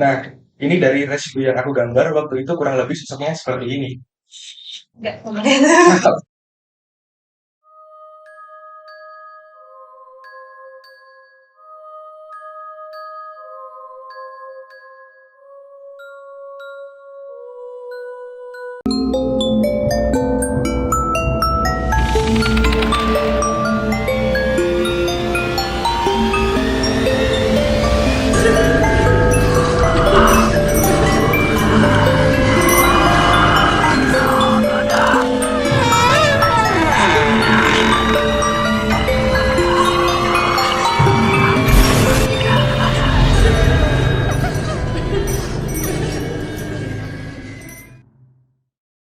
Nah, ini dari residu yang aku gambar waktu itu kurang lebih sosoknya seperti ini. Nggak boleh.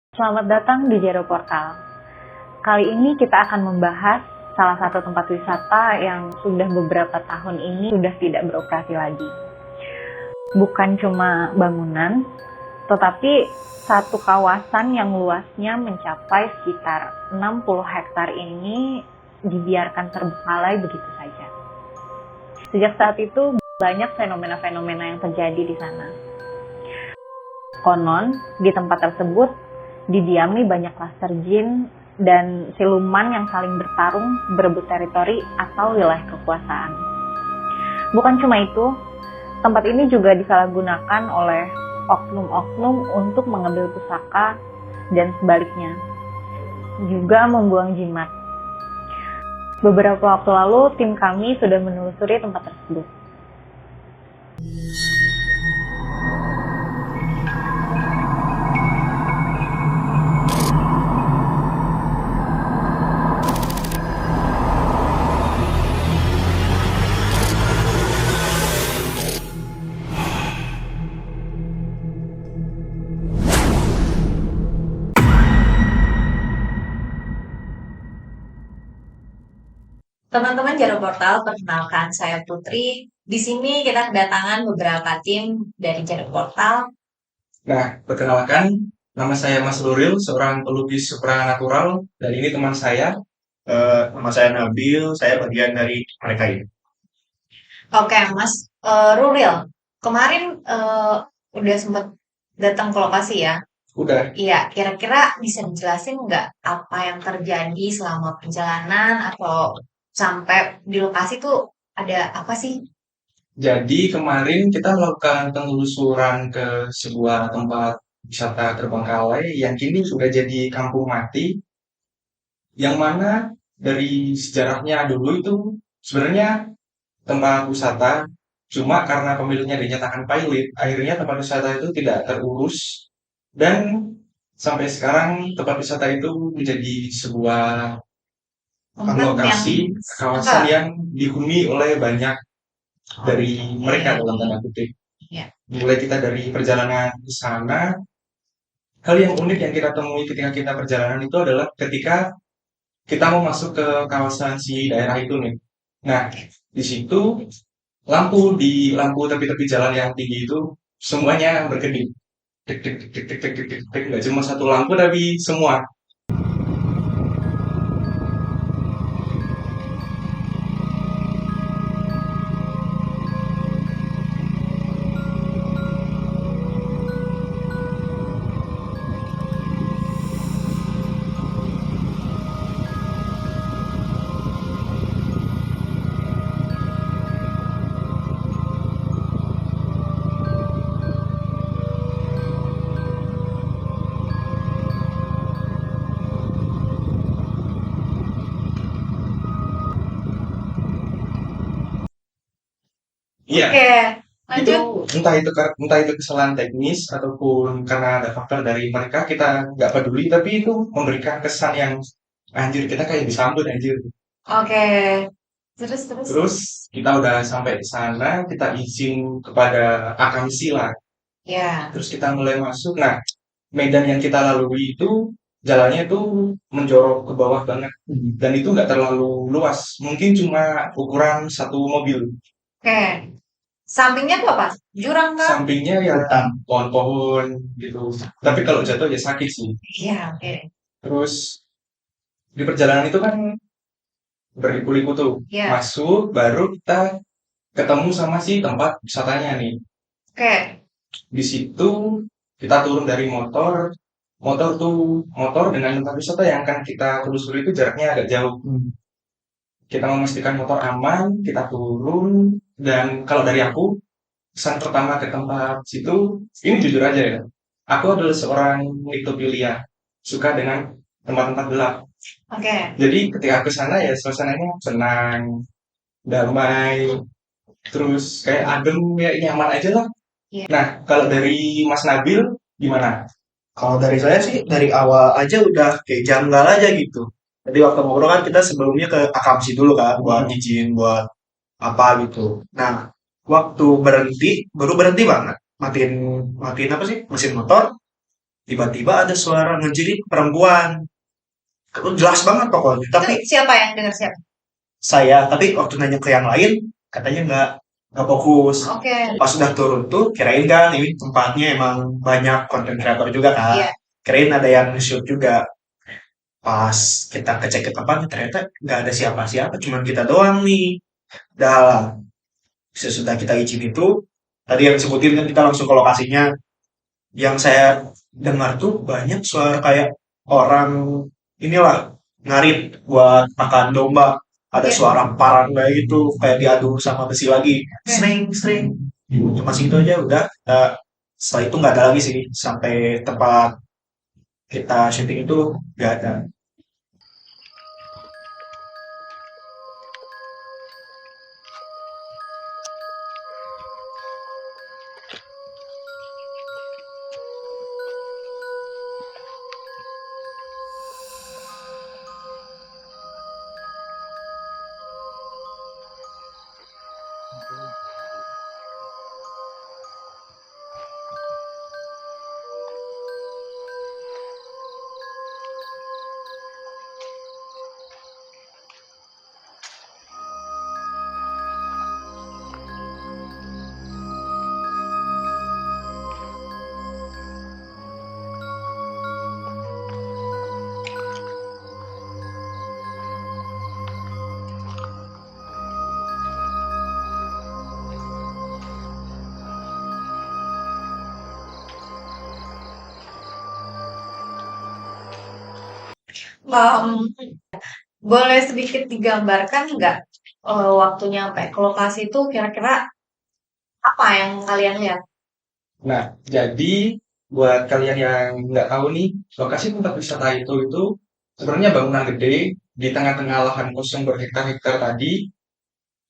Selamat datang di Jero Portal. Kali ini kita akan membahas salah satu tempat wisata yang sudah beberapa tahun ini sudah tidak beroperasi lagi. Bukan cuma bangunan, tetapi satu kawasan yang luasnya mencapai sekitar 60 hektar ini dibiarkan terbengkalai begitu saja. Sejak saat itu banyak fenomena-fenomena yang terjadi di sana. Konon, di tempat tersebut didiami banyak klaster jin dan siluman yang saling bertarung berebut teritori atau wilayah kekuasaan. Bukan cuma itu, tempat ini juga disalahgunakan oleh oknum-oknum untuk mengambil pusaka dan sebaliknya, juga membuang jimat. Beberapa waktu lalu, tim kami sudah menelusuri tempat tersebut. Teman-teman Jaro Portal, perkenalkan saya Putri. Di sini kita kedatangan beberapa tim dari Jaro Portal. Nah, perkenalkan, nama saya Mas Luril, seorang pelukis supranatural, dan ini teman saya. Nama saya Nabil, saya bagian dari mereka ini. Oke, Mas Ruril. Kemarin udah sempat datang ke lokasi ya? Udah, Iya, kira-kira bisa dijelasin nggak apa yang terjadi selama perjalanan atau sampai di lokasi tuh ada apa sih? jadi kemarin kita melakukan penelusuran ke sebuah tempat wisata terbengkalai yang kini sudah jadi kampung mati, yang mana dari sejarahnya dulu itu sebenarnya tempat wisata, cuma karena pemiliknya dinyatakan pilot, akhirnya tempat wisata itu tidak terurus, dan sampai sekarang tempat wisata itu menjadi sebuah Tempat yang lokasi kawasan yang dihuni oleh banyak dari mereka dalam tanda kutip. ya. Mulai kita dari perjalanan ke sana, hal yang unik yang kita temui ketika kita perjalanan itu adalah ketika kita mau masuk ke kawasan si daerah itu nih. Nah, di situ lampu tepi-tepi jalan yang tinggi itu semuanya berkedip. Tek tek tek tek tek tek tek tek. Nggak cuma satu lampu tapi semua. Iya, Oke, itu lanjut. entah itu kesalahan teknis ataupun karena ada faktor dari mereka kita nggak peduli, tapi itu memberikan kesan yang anjir kita kayak disambut anjir. Oke, terus. Terus kita udah sampai di sana, kita izin kepada akamsi lah. Ya, Terus kita mulai masuk. Nah, medan yang kita lalui itu jalannya itu menjorok ke bawah banget dan itu nggak terlalu luas. Mungkin cuma ukuran satu mobil. oke. Sampingnya tuh apa? Jurang kah? Sampingnya ya Hutan. pohon-pohon gitu. Tapi kalau jatuh ya sakit sih. Iya, oke. Terus di perjalanan itu kan berliku-liku tuh. Ya, Masuk, baru kita ketemu sama si tempat wisatanya nih. Oke. Di situ kita turun dari motor dengan tempat wisata yang akan kita telusuri itu jaraknya agak jauh. Kita memastikan motor aman, kita turun, dan kalau dari aku, kesan pertama ke tempat situ, ini jujur aja ya, aku adalah seorang mikrofilia, suka dengan tempat-tempat gelap. Oke. Jadi ketika ke sana ya suasananya senang, damai, terus kayak adem, ya nyaman aja lah. Iya. Nah, kalau dari Mas Nabil, gimana? Kalau dari saya sih dari awal aja udah kayak janggal aja gitu. Jadi waktu ngobrol kan kita sebelumnya ke akamsi dulu kan buat izin buat apa gitu. Nah, waktu berhenti baru berhenti banget. Matiin matiin apa sih? Mesin motor. Tiba-tiba ada suara ngejerit perempuan. Jelas banget pokoknya. Tapi Itu siapa yang dengar siapa? tapi waktu nanya ke yang lain katanya nggak fokus. Oke. Pas udah turun tuh kirain kan ini tempatnya emang banyak konten kreator juga kan. Iya. Kirain ada yang nge-shoot juga. Pas kita ngecek ke tempat ternyata nggak ada siapa-siapa, cuman kita doang nih. Dah sesudah kita izin itu tadi yang sebutin kan kita langsung ke lokasinya. Yang saya dengar tuh banyak suara kayak orang inilah ngarit buat makan domba. Ada Oke. suara parang kayak gitu, kayak diadu sama besi lagi. Oke. Sering, sering. Cuma segitu aja udah. Setelah itu nggak ada lagi sih sampai tempat kita syuting itu nggak ada. Boleh sedikit digambarkan nggak waktunya sampai ke lokasi itu kira-kira apa yang kalian lihat? Nah, jadi buat kalian yang nggak tahu nih, lokasi tempat wisata itu sebenarnya bangunan gede di tengah-tengah lahan kosong berhektar-hektar tadi.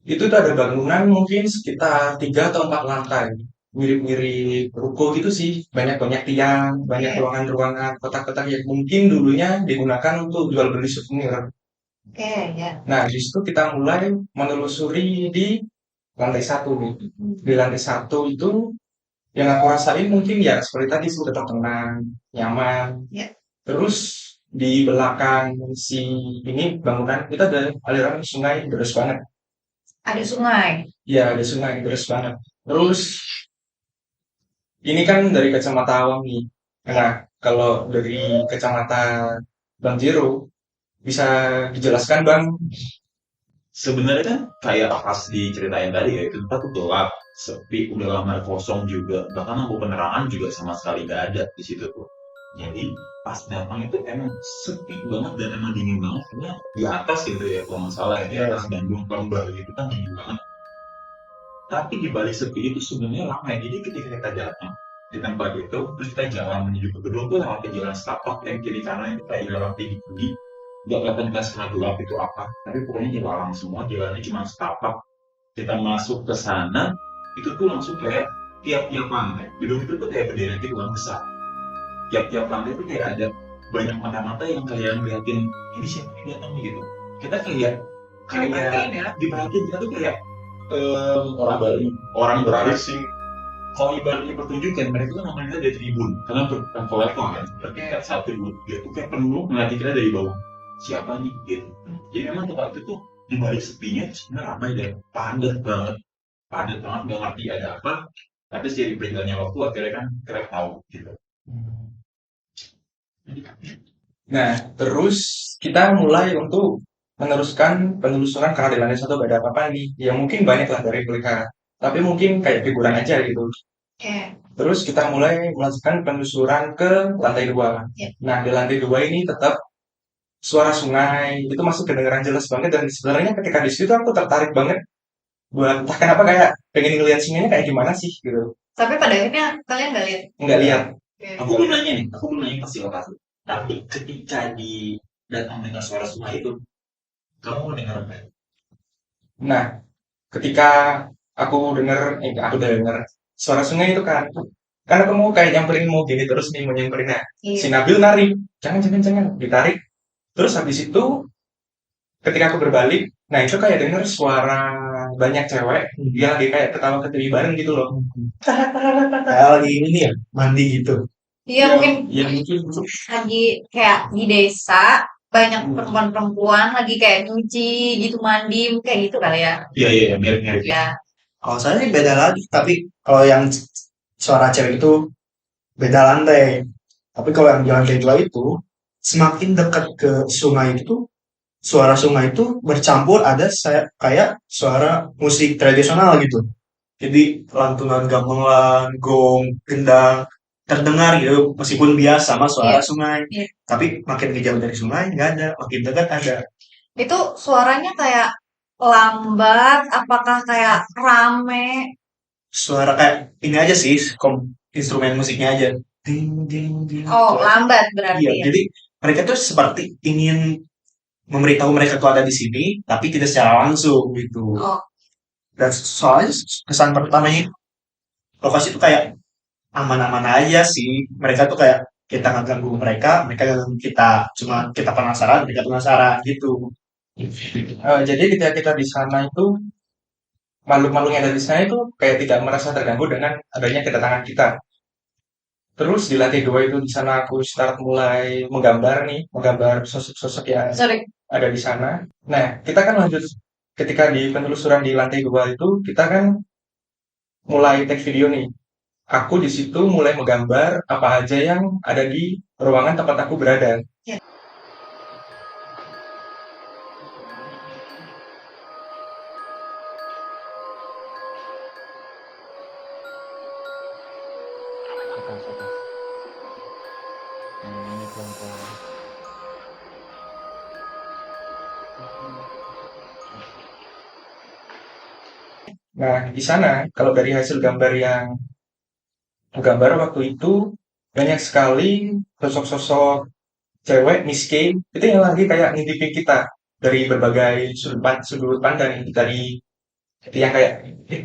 Itu tuh ada bangunan mungkin sekitar 3 atau 4 lantai. Mirip-mirip ruko gitu sih. Banyak-banyak tiang, banyak Oke. ruangan-ruangan, kotak-kotak yang mungkin dulunya digunakan untuk jual beli souvenir. Oke, ya. Nah, di situ kita mulai menelusuri di lantai satu nih. Di lantai satu itu yang aku rasain mungkin ya seperti tadi sih tetap tenang, nyaman. Ya. Terus di belakang si ini bangunan kita ada aliran sungai deras banget. Ada sungai. Ya, ada sungai deras banget. Terus ini kan dari kacamata awam nih. Nah, kalau dari kacamata Bang Jero bisa dijelaskan Bang? Sebenarnya kan kayak pas diceritain tadi ya, itu tempat tuh gelap, sepi, udah lama kosong juga. Bahkan lampu penerangan juga sama sekali nggak ada di situ tuh. Jadi pas datang itu emang sepi banget dan emang dingin banget. Karena di atas gitu ya, kalau nggak salah ya, di atas Bandung, Lembah gitu kan dingin banget. Tapi di balik sepi itu sebenarnya ramai. Jadi ketika kita datang di tempat itu, terus kita jalan menuju ke gedung tuh lewat jalan setapak yang kiri kanan itu kayak jalan tinggi. Nggak kelihatan kita setelah gelap itu apa, tapi pokoknya jalan semua, jalannya cuma setapak. Kita masuk ke sana, itu tuh langsung kayak tiap-tiap lantai, gedung itu tuh kayak bendera gitu kan besar. Tiap-tiap lantai itu kayak ada banyak mata-mata yang kayak ngeliatin, ini siapa yang datang nih gitu. Kita kayak diperhatiin, kita tuh kayak orang baru, orang berasing. Kalau ibaratnya pertunjukan, mereka tuh namanya dari tribun, karena berlevel kan. Berarti kan satu tribun, dia tuh kayak penuh ngeliatin kita dari bawah. Siapa nih gitu. Jadi memang tempat itu tuh di balik sepinya sebenarnya ramai dan padat banget nggak ngerti ada apa, tapi seiring berjalannya waktu akhirnya kan kita tahu gitu. Nah, terus kita mulai untuk meneruskan penelusuran karena di lantai satu gak ada apa-apa nih. Ya mungkin banyak lah dari mereka. Tapi mungkin kayak figuran aja gitu. Oke. Terus kita mulai melakukan penelusuran ke lantai 2. Ya. Nah, di lantai 2 ini tetap suara sungai itu masih kedengeran jelas banget, dan sebenarnya ketika di situ aku tertarik banget buat entah kenapa kayak pengen ngeliat sungainya kayak gimana sih gitu. Tapi pada akhirnya kalian nggak lihat. Nggak lihat. Oke. Aku belum nanya nih, aku belum nanya pasti lokasi. Tapi ketika datang dengar suara sungai itu, kamu dengar apa? Nah, ketika aku denger suara sungai itu kan, karena aku mau kayak nyamperin, mau gini terus nih, mau nyamperin. Nah, si Iya. Nabil narik, jangan, ditarik. Terus habis itu ketika aku berbalik, nah itu kayak denger suara banyak cewek, dia lagi kayak ketawa-ketiwi bareng gitu loh. Kayak lagi ini ya, mandi gitu. Iya, mungkin Ya mungkin lagi kayak di desa banyak perempuan-perempuan lagi kayak nyuci gitu, mandi kayak gitu kali ya. Iya, mirip-mirip. Ya. Kalau saya sih beda lagi, tapi kalau yang suara cewek itu beda lantai. Tapi kalau yang di lantai 2 itu, semakin dekat ke sungai itu tuh, suara sungai itu bercampur ada saya kayak suara musik tradisional gitu. Jadi lantunan gamelan, gong, gendang terdengar gitu, meskipun biasa sama suara Iya. sungai. Iya. Tapi makin kejauh dari sungai nggak ada, makin dekat ada. Itu suaranya kayak lambat, apakah kayak rame? Suara kayak ini aja sih, instrumen musiknya aja. Ding ding ding. Oh, Suara- lambat berarti Iya, ya. jadi mereka tuh seperti ingin memberitahu mereka tuh ada di sini, tapi tidak secara langsung gitu. Oh, Dan soalnya kesan pertamanya lokasi itu kayak aman-aman aja sih. Mereka tuh kayak kita nggak ganggu mereka, mereka nggak ganggu kita. Cuma kita penasaran, mereka penasaran gitu. jadi ketika kita di sana itu, makhluk-makhluk yang ada di sana itu kayak tidak merasa terganggu dengan adanya kedatangan kita. Terus di lantai 2 itu, di sana aku start mulai menggambar sosok-sosok yang sorry. ada di sana. Nah, kita kan lanjut ketika di penelusuran di lantai 2 itu, kita kan mulai take video nih. Aku di situ mulai menggambar apa aja yang ada di ruangan tempat aku berada. Ya. Nah, di sana kalau dari hasil gambar yang aku gambar waktu itu, banyak sekali sosok-sosok cewek Miss K itu yang lagi kayak ngintipin kita dari berbagai sudut pandang, dari yang kayak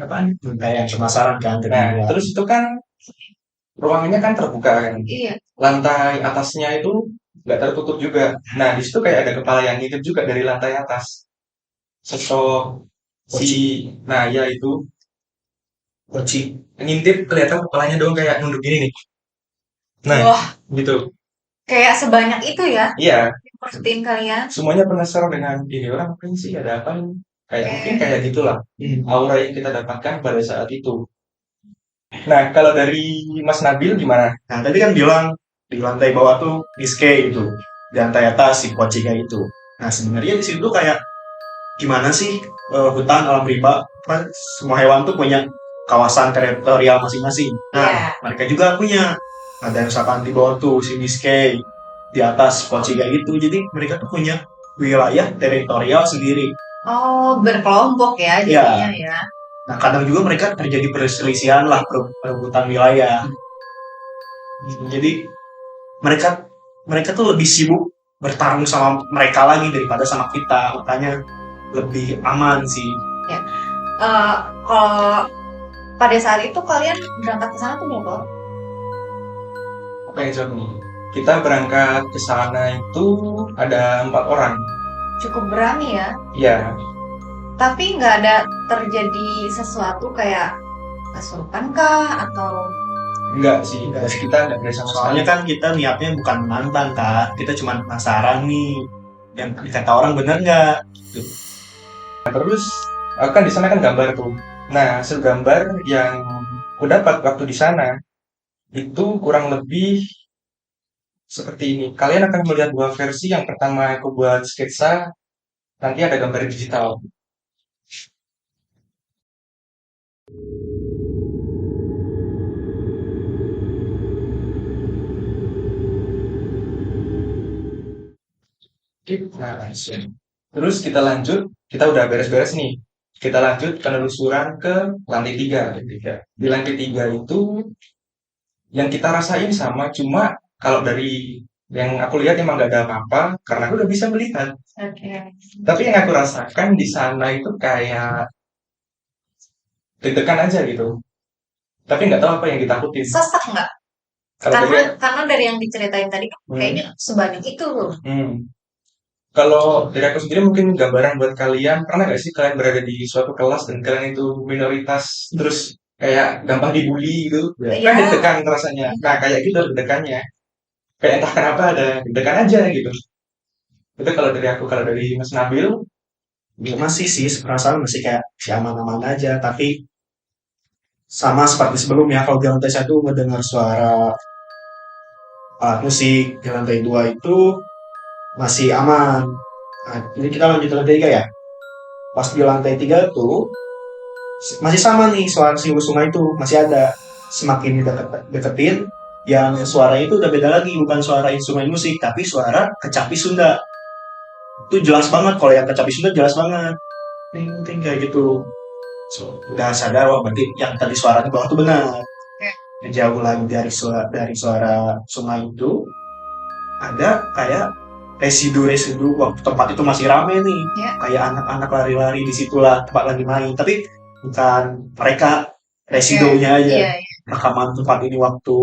apaan? Kayak yang penasaran kan. Nah, terus itu kan ruangannya kan terbuka kan. Iya. Lantai atasnya itu nggak tertutup juga. Nah, di situ kayak ada kepala yang ngintip juga dari lantai atas. Sosok nah ya itu Poci. ngintip, kelihatan kepalanya dong kayak nunduk gini nih. Nah, Wah, gitu. kayak sebanyak itu ya Iya, yang merhatiin kalian. semuanya penasaran dengan ini orang apa sih, ada apa nih? Kayak mungkin kayak gitulah aura yang kita dapatkan pada saat itu. Nah, kalau dari Mas Nabil gimana? Nah, tadi kan bilang di lantai bawah tuh Niske itu, di lantai atas si Pochiga itu. Nah, sebenarnya di situ kayak gimana sih hutan alam rimba? Kan semua hewan tuh punya kawasan teritorial masing-masing. Nah, Iya. mereka juga punya. Ada yang misalkan di bawah tuh si Niske, di atas Pochiga itu. Jadi mereka tuh punya wilayah teritorial sendiri. Oh, berkelompok ya Iya. jadinya ya. Nah, kadang juga mereka terjadi perselisihan lah, perebutan wilayah. Jadi mereka mereka tuh lebih sibuk bertarung sama mereka lagi daripada sama kita, makanya lebih aman sih. Kalau pada saat itu kalian berangkat ke sana tuh berapa orang? Oke, jawab nih. Kita berangkat ke sana itu ada 4 orang. Cukup berani ya. Iya, Tapi nggak ada terjadi sesuatu kayak kesurupan kah atau enggak sih. Kita enggak ada sama sekali. Soalnya kan kita niatnya bukan menantang kan, kita cuma penasaran nih, yang dikata orang bener nggak? Terus aku kan di sana kan gambar tuh. Nah, hasil gambar yang aku dapat waktu di sana itu kurang lebih seperti ini. Kalian akan melihat dua versi. Yang pertama aku buat sketsa, nanti ada gambar digital. Nah, langsung. Terus kita lanjut, kita udah beres-beres nih. Kita lanjut penelusuran ke lantai 3. Di lantai 3 itu yang kita rasain sama, cuma kalau dari yang aku lihat emang gak ada apa-apa, karena aku udah bisa melihat. Oke. Tapi yang aku rasakan di sana itu kayak deg-degan aja gitu. Tapi nggak tahu apa yang ditakutin. Sesek nggak? Kalau dari Karena dari yang diceritain tadi kan hmm, kayaknya sebanyak itu loh. hmm. Kalau dari aku sendiri mungkin gambaran buat kalian, pernah nggak sih kalian berada di suatu kelas dan kalian itu minoritas, terus kayak gampang dibully gitu? Kan Ya, deg-degan rasanya. Nah, kayak gitu deg-degannya. Kayak entah kenapa ada deg-degan aja gitu. Itu kalau dari aku, kalau dari Mas Nabil, Ya masih sih, perasaan masih kayak si aman-aman aja, tapi sama seperti sebelumnya, kalau di lantai 1 mendengar suara alat musik, di lantai 2 itu masih aman. Nah, jadi kita lanjut ke lantai 3 ya. Pas di lantai 3 tuh masih sama nih suara si Usuma itu masih ada. Semakin deketin, yang suaranya itu udah beda lagi, bukan suara instrumen musik, tapi suara kecapi Sunda. Itu jelas banget, kalau yang kecapi Sunda jelas banget. Ting ting kayak gitu. So, udah sadar, wah berarti yang tadi suara di bawah itu benar. Jauh lagi dari suara sungai itu ada kayak residu-residu waktu tempat itu masih rame nih. Ya. Kayak anak-anak lari-lari di situlah tempat lagi main. Tapi bukan mereka, residunya aja. Iya, iya. Rekaman tempat ini waktu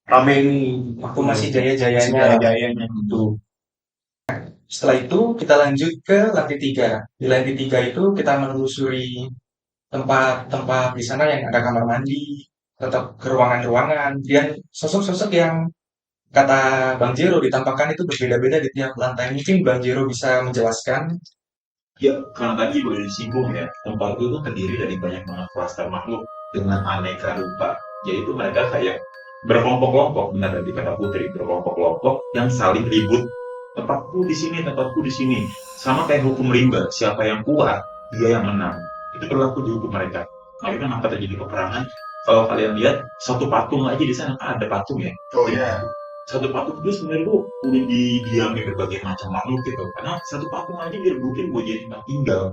rame nih. waktu masih Masih jaya-jayanya. jaya-jayanya gitu. Setelah itu kita lanjut ke lantai 3. Di lantai 3 itu kita menelusuri tempat-tempat di sana yang ada kamar mandi, tetap ke ruangan-ruangan, dan sosok-sosok yang kata Bang Jero ditampakkan itu berbeda-beda di tiap lantai. Mungkin Bang Jero bisa menjelaskan. Ya, karena tadi boleh disinggung ya, tempat itu tuh terdiri dari banyak banget klaster makhluk dengan aneka rupa. Yaitu mereka kayak berkelompok-kelompok, benar tadi kata Putri, berkelompok-kelompok yang saling ribut. Tempatku di sini, tempatku di sini. Sama kayak hukum rimba, siapa yang kuat, dia yang menang. Itu berlaku di hukum mereka. Makanya kenapa terjadi peperangan? Kalau kalian lihat, satu patung aja di sana kan ada patung ya. Oh iya. Satu patung itu sebenarnya tuh udah didiami berbagai macam makhluk gitu, karena satu patung aja direbutin buat jadi tempat tinggal.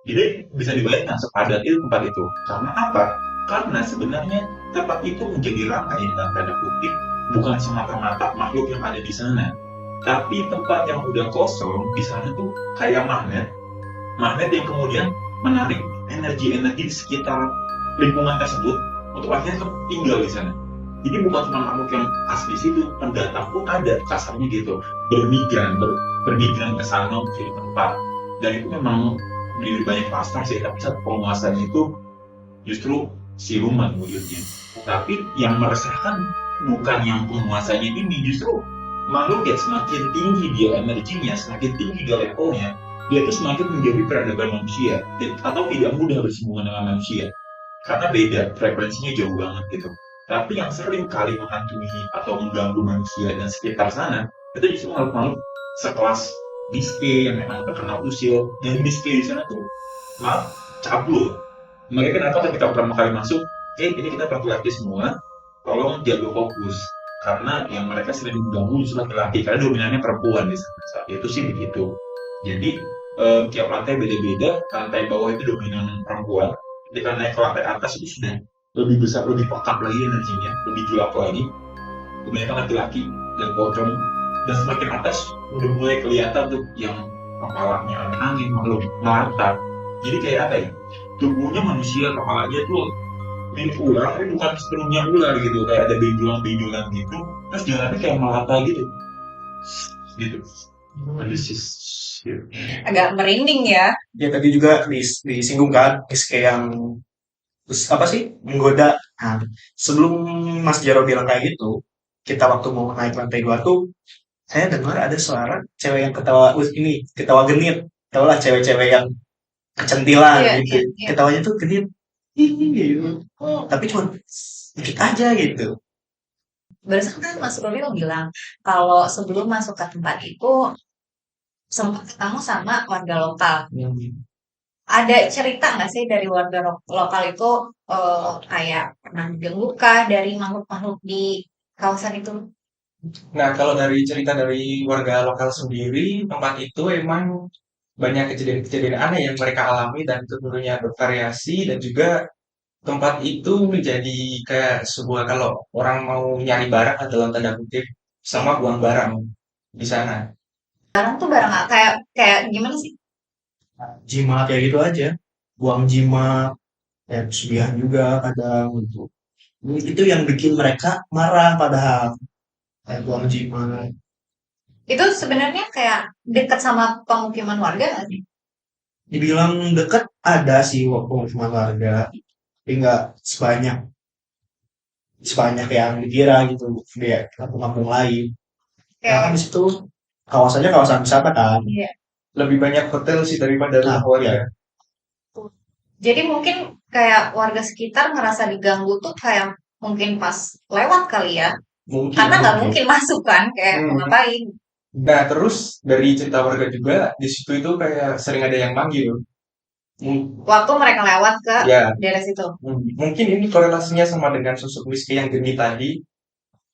Jadi bisa dibayangkan sepadat itu tempat itu. Karena apa? Karena sebenarnya tempat itu menjadi ramai dalam tanda kutip bukan semata-mata makhluk yang ada di sana, tapi tempat yang udah kosong di sana tuh kayak magnet yang kemudian menarik energi-energi di sekitar lingkungan tersebut untuk akhirnya tinggal di sana. Jadi bukan cuma makhluk yang asli situ, pendatang pun ada, kasarnya gitu, bermigran ke sana untuk jadi tempat. Dan itu memang lebih banyak pasar sih, tapi satu penguasanya itu justru siluman wujudnya. Tapi yang meresahkan bukan yang penguasanya ini, justru makhluk yang semakin tinggi dia energinya, semakin tinggi dia levelnya, dia itu semakin menjadi peradaban manusia, atau tidak mudah bersinggungan dengan manusia. Karena beda, frekuensinya jauh banget gitu. Tapi yang sering kali menghantui atau mengganggu manusia dan sekitar sana, itu justru makhluk-makhluk sekelas Biske yang memang terkenal usil. Dan Biske di sana tuh malah cabul. Mereka kenapa ketika pertama kali masuk, ini kita laki-laki semua, tolong jaga fokus. Karena yang mereka sering mengganggu justru laki-laki, karena dominannya perempuan di sana. Saat itu sih begitu. Jadi tiap lantai beda-beda, lantai bawah itu dominan perempuan. Ketika naik ke lantai atas itu sudah lebih besar, lebih pekat lagi energinya, lebih gelap lagi. Kebanyakan laki-laki dan pocong. Dan semakin atas udah mulai kelihatan tuh yang kepalanya ada angin, makhluk melata. Jadi kayak apa ya? Tubuhnya manusia, kepalanya tuh mirip ular, tapi bukan sepenuhnya ular gitu. Kayak ada benjolan-benjolan gitu. Terus jalannya kayak melata gitu. Gitu. Agak merinding ya. Ya tadi juga disinggung kan, kayak yang terus apa sih menggoda. Nah, sebelum Mas Jaro bilang kayak gitu, kita waktu mau naik lantai 2 tuh saya dengar ada suara cewek yang ketawa ini, ketawa genit. Tahu lah cewek-cewek yang kecentilan Iya, gitu. iya, iya. Ketawanya tuh genit. Gitu. Tapi cuma dikit aja gitu. Barusan kan Mas Ruli bilang kalau sebelum masuk ke tempat itu sempat ketemu sama warga lokal. Ada cerita nggak sih dari warga lokal itu kayak pernah diganggu kah dari makhluk-makhluk di kawasan itu? Nah, kalau dari cerita dari warga lokal sendiri, tempat itu emang banyak kejadian-kejadian aneh yang mereka alami dan tentunya bervariasi dan juga tempat itu menjadi kayak sebuah kalau orang mau nyari barang dalam tanda kutip sama buang barang di sana. Barang tuh barang apa? Kayak kayak gimana sih? Jimat kayak gitu aja. Buang jimat, ya pesugihan juga kadang gitu. Itu yang bikin mereka marah padahal. Kayak buang jimat. Itu sebenarnya kayak dekat sama pemukiman warga nggak sih? Dibilang deket ada sih pemukiman warga. Tapi nggak sebanyak sebanyak yang dikira gitu di kampung-kampung lain. Ya kan Kayak di situ kawasannya kawasan wisata kan. iya. Lebih banyak hotel sih daripada Nah, rumah iya. warga. Jadi mungkin kayak warga sekitar ngerasa diganggu tuh kayak mungkin pas lewat kali ya. Mungkin. Karena nggak mungkin masuk kan, kayak mau Hmm. ngapain. Nah, terus dari cerita warga juga di situ itu kayak sering ada yang manggil. Waktu mereka lewat ke Ya, daerah situ. mungkin ini korelasinya sama dengan sosok Rizky yang geni tadi,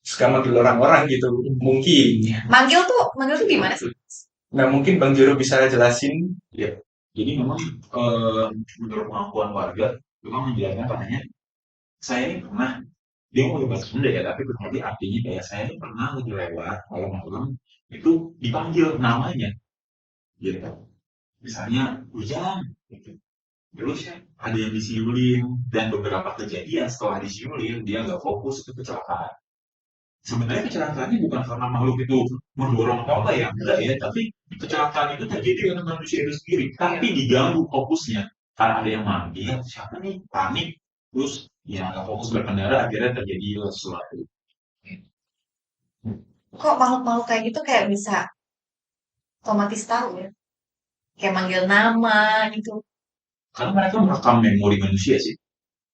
suka manggil orang-orang gitu. Mungkin. Manggil tuh gimana sih? Nah, mungkin Bang Jero bisa jelasin. Ya. Jadi memang menurut pengakuan warga memang menjelaskan katanya saya ini pernah dia mau bahasa Sunda ya tapi berarti artinya kayak saya ini pernah lagi lewat malam-malam itu dipanggil namanya gitu misalnya hujan gitu. Terus ada yang disiulin dan beberapa kejadian setelah disiulin dia nggak fokus itu kecelakaan. Sebenarnya kecelakaannya bukan karena makhluk itu mendorong apa ya, enggak ya, tapi kecelakaan itu terjadi karena manusia itu sendiri. Tapi diganggu fokusnya. Karena ada yang manggil, siapa nih, panik, terus ya nggak fokus berkendara, akhirnya terjadi sesuatu. Kok makhluk-makhluk kayak gitu kayak bisa otomatis tahu ya? Kayak manggil nama gitu. Karena mereka merekam memori manusia sih.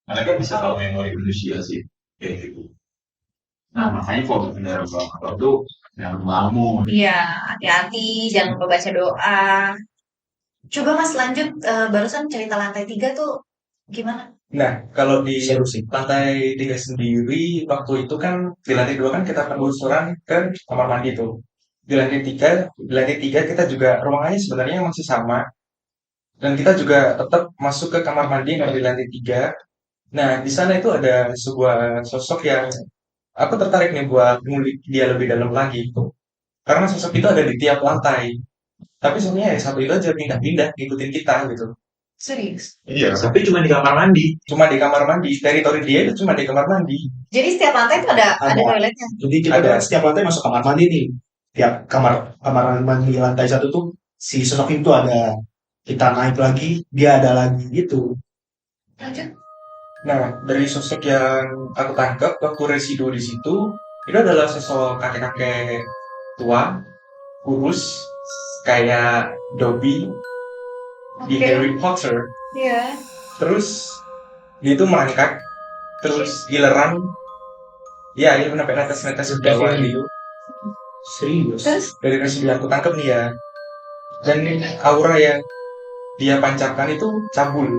Mereka bisa tahu memori manusia sih. Kayak gitu. Nah, makanya kalau berkendara bawa tuh yang ngelamun. Iya, hati-hati, jangan lupa baca doa. Coba Mas lanjut, barusan cerita lantai 3 tuh gimana? Nah, kalau di Seru sih. lantai 3 sendiri, waktu itu kan di lantai 2 kan kita penelusuran ke kamar mandi tuh. Di lantai 3 kita juga ruangannya sebenarnya masih sama. Dan kita juga tetap masuk ke kamar mandi yang ada di lantai 3. Nah, di sana itu ada sebuah sosok yang aku tertarik nih buat ngulik dia lebih dalam lagi tuh. Karena sosok itu ada di tiap lantai. Tapi sebenarnya ya satu itu aja pindah-pindah ngikutin kita gitu. Serius. Iya, tapi cuma di kamar mandi. Cuma di kamar mandi, teritori dia itu cuma di kamar mandi. Jadi setiap lantai tuh ada Ada. toiletnya. Jadi kita Ada. kan setiap lantai masuk kamar mandi nih. Tiap kamar kamar mandi lantai satu tuh si sosok itu ada. Kita naik lagi, dia ada lagi gitu. Lanjut. Nah, dari sosok yang aku tangkap waktu residu di situ, itu adalah sosok kakek-kakek tua, kurus, kayak Dobby di Oke. Harry Potter. Iya. Terus dia itu merangkak, terus gileran, ya ini sampai netes-netes ke bawah gitu. Serius. Terus Dari residu yang aku tangkap nih ya. Dan ini aura yang dia pancarkan itu cabul.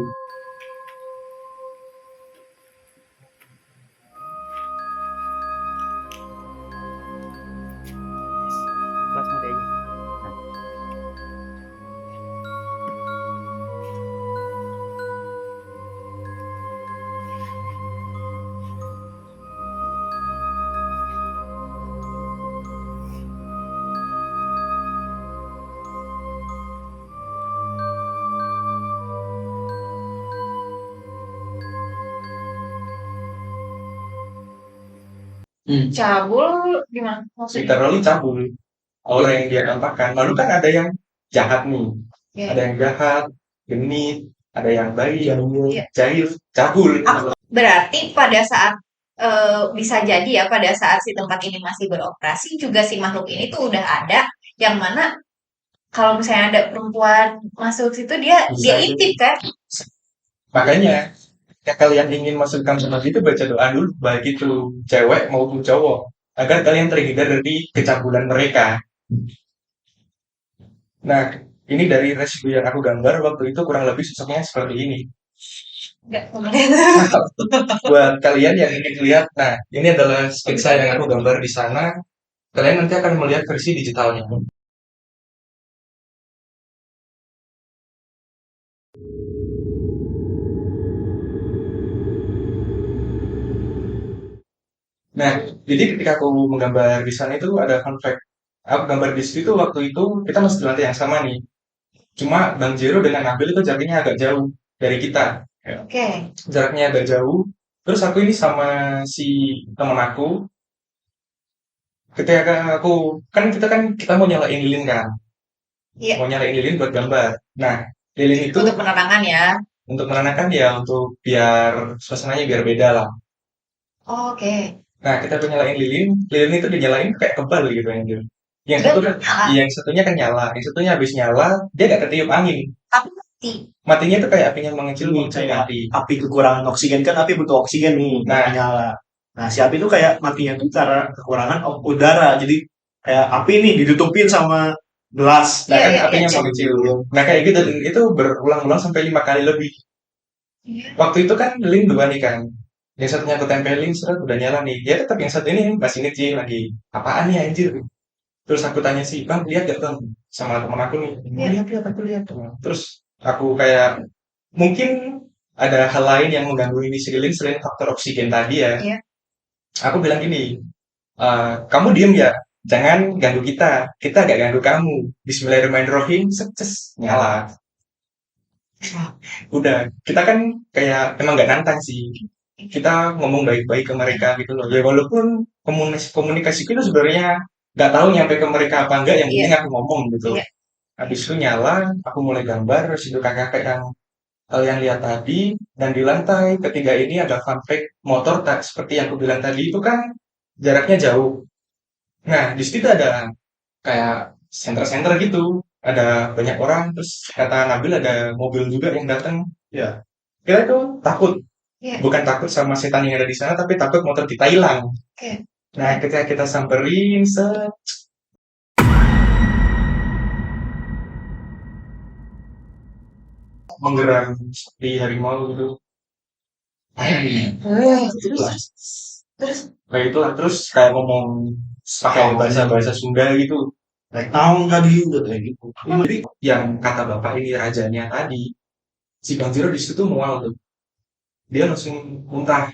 cabul gimana maksudnya? Literally cabul. Aura yang dia tampakkan. Lalu kan ada yang jahat nih. Iya. Ada yang jahat, genit, ada yang baik, Iya. jahil, cabul. Berarti pada saat bisa jadi ya pada saat si tempat ini masih beroperasi juga si makhluk ini tuh udah ada yang mana kalau misalnya ada perempuan masuk situ dia Bisa jadi. intip kan? Makanya, ya kalian ingin masuk kamar mandi itu baca doa dulu, baik itu cewek maupun cowok, agar kalian terhindar dari kecabulan mereka. Nah, ini dari residu yang aku gambar waktu itu kurang lebih sosoknya seperti ini. Enggak, kemudian Buat kalian yang ingin lihat, nah ini adalah sketsa yang aku gambar di sana. kalian nanti akan melihat versi digitalnya. Nah, jadi ketika aku menggambar di sana itu ada fun fact. Aku gambar di situ waktu itu kita masih di lantai yang sama nih. Cuma Bang Jero dengan Nabil itu jaraknya agak jauh dari kita. Ya, Oke. jaraknya agak jauh. Terus aku ini sama si teman aku, ketika aku kita mau nyalain lilin kan, Iya. mau nyalain lilin buat gambar. Nah, lilin itu Untuk penerangan ya. untuk menenangkan ya untuk biar suasananya biar beda lah. Oke. Nah, kita tuh nyalain lilin, lilin itu dinyalain kayak kebal gitu anjir. Yang satu kan, Nyala. yang satunya kan nyala, yang satunya habis nyala, dia gak ketiup angin. Tapi mati. Matinya tuh kayak apinya mengecil, Ini mengecil kayak mati. api kekurangan oksigen, kan api butuh oksigen nih buat Nah, menyala. Nah, si api itu kayak matinya tuh karena kekurangan udara. Jadi kayak api nih ditutupin sama gelas. nah Iya, kan iya, iya. apinya mengecil. Nah kayak gitu, dan itu berulang-ulang sampai 5 kali lebih. Iya. Waktu itu kan lilin dua nih kan. Yang satunya aku tempelin, seret udah nyala nih. Dia tetap yang satu ini masih ngecil lagi. Apaan nih anjir? Terus aku tanya sih, Bang, lihat gak Bang? Sama temen aku nih. Iya. Lihat, lihat, aku lihat. Terus aku kayak, mungkin ada hal lain yang mengganggu ini si lilin selain faktor oksigen tadi ya. Iya. Aku bilang gini, kamu diem ya, jangan ganggu kita. Kita gak ganggu kamu. Bismillahirrahmanirrahim, ses, nyala. Udah, kita kan kayak emang gak nantang sih. Kita ngomong baik-baik ke mereka gitu loh. Ya walaupun komunikasi kita sebenarnya nggak tahu nyampe ke mereka apa enggak, yang Iya. penting aku ngomong gitu. Iya. Habis itu nyala, aku mulai gambar, terus itu kakak-kakak yang kalian lihat tadi, dan di lantai ketiga ini ada fun fact motor tak seperti yang aku bilang tadi itu kan jaraknya jauh. Nah, di situ ada kayak center-center gitu, ada banyak orang, terus kata Nabil ada mobil juga yang datang. Ya, Kita tuh takut, Iya. bukan takut sama setan yang ada di sana, tapi takut motor kita hilang. Oke. Nah, ketika kita samperin, set, menggeram seperti harimau gitu. Terus Nah itulah, terus kayak ngomong pakai bahasa-bahasa Sunda gitu. naik naung tadi udah kayak gitu. Jadi yang kata bapak ini rajanya tadi, si Bang Jiro di situ mual tuh. Dia langsung muntah.